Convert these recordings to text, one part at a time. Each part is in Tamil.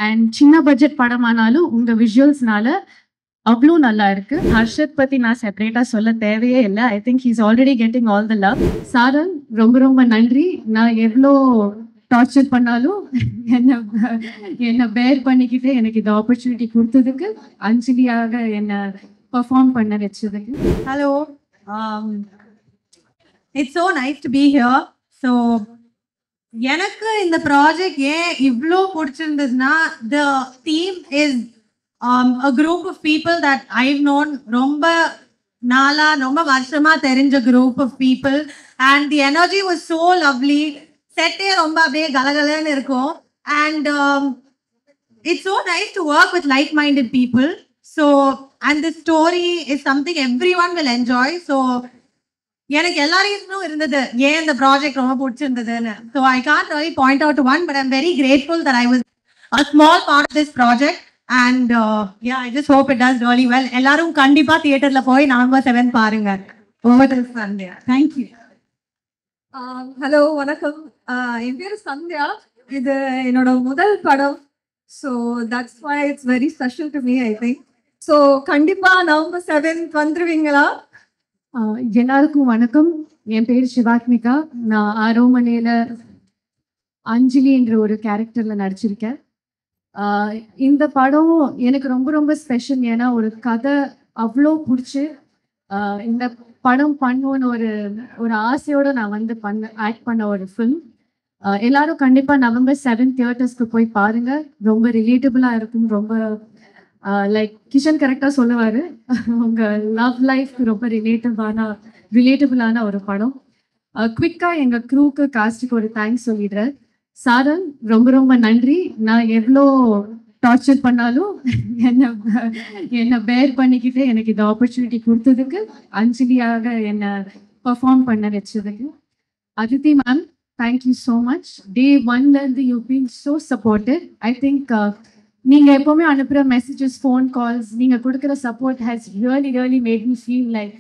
அண்ட் சின்ன பட்ஜெட் படமானாலும் உங்க விஷுவல்ஸ்னால அவ்வளோ நல்லா இருக்கு. ஹர்ஷத் பத்தி நான் செப்பரேட்டா சொல்ல தேவையே இல்லை. I think he's already getting all the love. சாரன் ரொம்ப ரொம்ப நன்றி. நான் எவ்வளோ டார்ச்சர் பண்ணாலும் என்னை பேர் பண்ணிக்கிட்டு எனக்கு இந்த ஆப்பர்ச்சுனிட்டி கொடுத்ததுக்கு, அஞ்சலியாக என்னை பெர்ஃபார்ம் பண்ண வச்சதுக்கு. Hello, it's so nice to be here. So எனக்கு இந்த ப்ராஜெக்ட் ஏன் இவ்வளோ பிடிச்சிருந்ததுன்னா, the theme is a group of people that I've known ரொம்ப நாளா, ரொம்ப வருஷமா தெரிஞ்ச group of people, and the energy was so lovely. செட்டே ரொம்ப அப்படியே கலகலன்னு இருக்கும். And it's so nice to work with like-minded people. So, and the story is something everyone will enjoy. So எனக்கு எல்லா ரீசனும் இருந்தது ஏன் இந்த ப்ராஜெக்ட் ரொம்ப பிடிச்சிருந்ததுன்னு. So I can't really point out to one, but I'm very grateful that I was a small part of this project. And yeah, I just hope it does really well. எல்லாரும் கண்டிப்பா தியேட்டர்ல போய் November 7 பாருங்க. Over to Sandhya. Thank you. Hello, வணக்கம். என் பேர் சந்தியா. இது என்னோட முதல் படம். So that's why it's very special to me, I think. So கண்டிப்பா November 7 வந்துருவீங்களா? எல்லாருக்கும் வணக்கம். என் பேர் சிவாத்மிகா. நான் ஆரோமனையில அஞ்சலி என்ற ஒரு கேரக்டர்ல நடிச்சிருக்கேன். இந்த படம் எனக்கு ரொம்ப ரொம்ப ஸ்பெஷல். ஏன்னா ஒரு கதை அவ்வளோ பிடிச்சி இந்த படம் பண்ணுவோன்னு ஒரு ஆசையோடு நான் வந்து ஆக்ட் பண்ண ஒரு ஃபில்ம். எல்லாரும் கண்டிப்பாக November 7 தியேட்டர்ஸ்க்கு போய் பாருங்கள். ரொம்ப ரிலேட்டபிளாக இருக்கும். ரொம்ப லைக் கிஷன் கரெக்டாக சொல்லுவார், உங்கள் லவ் லைஃப்க்கு ரொம்ப ரிலேட்டபிளான ஒரு படம். குவிக்காக எங்கள் க்ரூக்கு காஸ்ட்டுக்கு ஒரு தேங்க்ஸ் சொல்லிடுறேன். சாரன் ரொம்ப ரொம்ப நன்றி. நான் எவ்வளோ டார்ச்சர் பண்ணாலும் என்னை பேர் பண்ணிக்கிட்டு எனக்கு இந்த ஆப்பர்ச்சுனிட்டி கொடுத்ததுக்கு, அஞ்சலியாக என்னை பெர்ஃபார்ம் பண்ண வச்சதுக்கு. Aditi ma'am, thank you so much. Day 1லேருந்து you been so supported. I think நீங்கள் எப்போவுமே அனுப்புகிற மெசேஜஸ், ஃபோன் கால்ஸ், நீங்கள் கொடுக்குற support has really made me feel like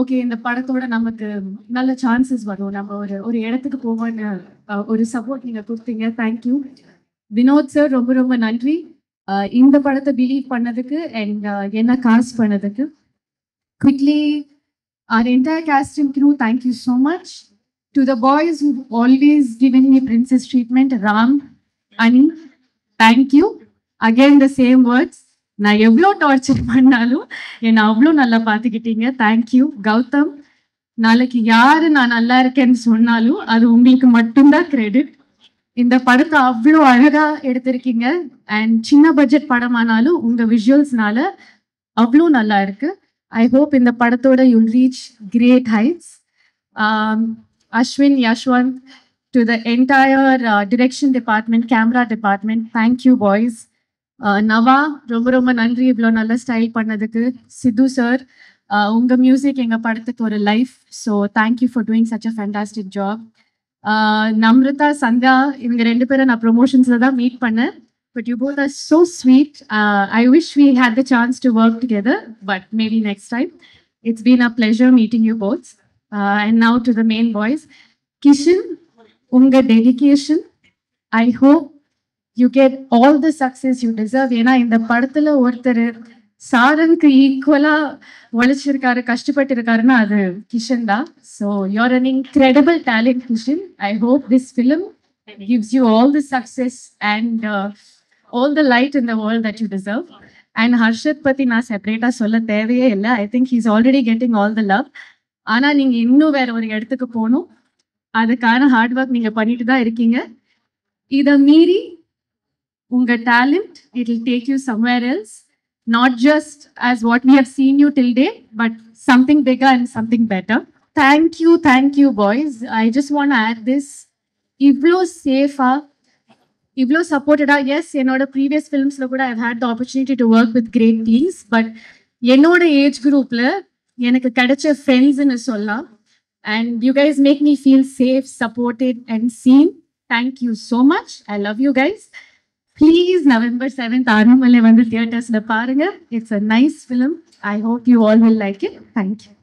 okay, இந்த படத்தோட நமக்கு நல்ல சான்சஸ் வரும், நம்ம ஒரு இடத்துக்கு போவோன்னு ஒரு சப்போர்ட் நீங்கள் கொடுத்தீங்க. தேங்க்யூ. வினோத் சார் ரொம்ப ரொம்ப நன்றி இந்த படத்தை பிலீவ் பண்ணதுக்கு அண்ட் என்ன காஸ்ட் பண்ணதுக்கு. Quickly our entire cast and crew, thank you so much. To the boys who've always given me princess treatment, Ram, Ani, thank you. Again the same words. நான் எவ்வளோ டார்ச்சர் பண்ணாலும் என்னை அவ்வளோ நல்லா பார்த்துக்கிட்டீங்க. தேங்க்யூ. கௌதம், நாளைக்கு யாரு நான் நல்லா இருக்கேன்னு சொன்னாலும் அது உங்களுக்கு மட்டும்தான் கிரெடிட். இந்த படத்தை அவ்வளோ அழகா எடுத்திருக்கீங்க. அண்ட் சின்ன பட்ஜெட் படமானாலும் உங்க விஷுவல்ஸ்னால அவ்வளோ நல்லா இருக்கு. ஐ ஹோப் இந்த படத்தோட you'll reach great heights. Ashwin, Yashwant, to the entire direction department, camera department, thank you boys. நவா, ரொம்ப ரொம்ப நன்றி இவ்வளோ நல்ல ஸ்டைல் பண்ணதுக்கு. சித்து சார், உங்கள் மியூசிக் எங்கள் படத்துக்கு ஒரு life. So thank you for doing such a fantastic job. Namrata, Sandhya, இவங்க ரெண்டு பேரும் நான் ப்ரொமோஷன்ஸில் தான் மீட் பண்ணேன். But you both are so sweet. I wish we had the chance to work together, but maybe next time. It's been a pleasure meeting you both. And now to the main boys. Kishan, உங்கள் dedication, I hope you get all the success you deserve. ஏன்னா இந்த படத்துல ஒருத்தர் சாரனுக்கு ஈக்குவலா உழைச்சிருக்காரு, கஷ்டப்பட்டு இருக்காருன்னா அது கிஷன் தான். So you are an incredible talent, Kishan. I hope this film gives you all the success and all the light in the world that you deserve. And Harshad பத்தி நான் செப்பரேட்டா சொல்ல தேவையே இல்லை. I think he's already getting all the love. ஆனா நீங்க இன்னும் வேற ஒரு இடத்துக்கு போகணும். அதுக்கான ஹார்ட் ஒர்க் நீங்க பண்ணிட்டு தான் இருக்கீங்க. இதை மீறி unga talent, it will take you somewhere else, not just as what we have seen you till date, but something bigger and something better. Thank you boys. I just want to add this, ivlo safe, ivlo supported. Yes, enoda previous films la kuda I've had the opportunity to work with great teams, but enoda age group la enakku kadacha friends nu solla, and you guys make me feel safe, supported and seen. Thank you so much. I love you guys. Please, November 7th, Arumalai vandu theaters la paarenga. It's a nice film. I hope you all will like it. Thank you.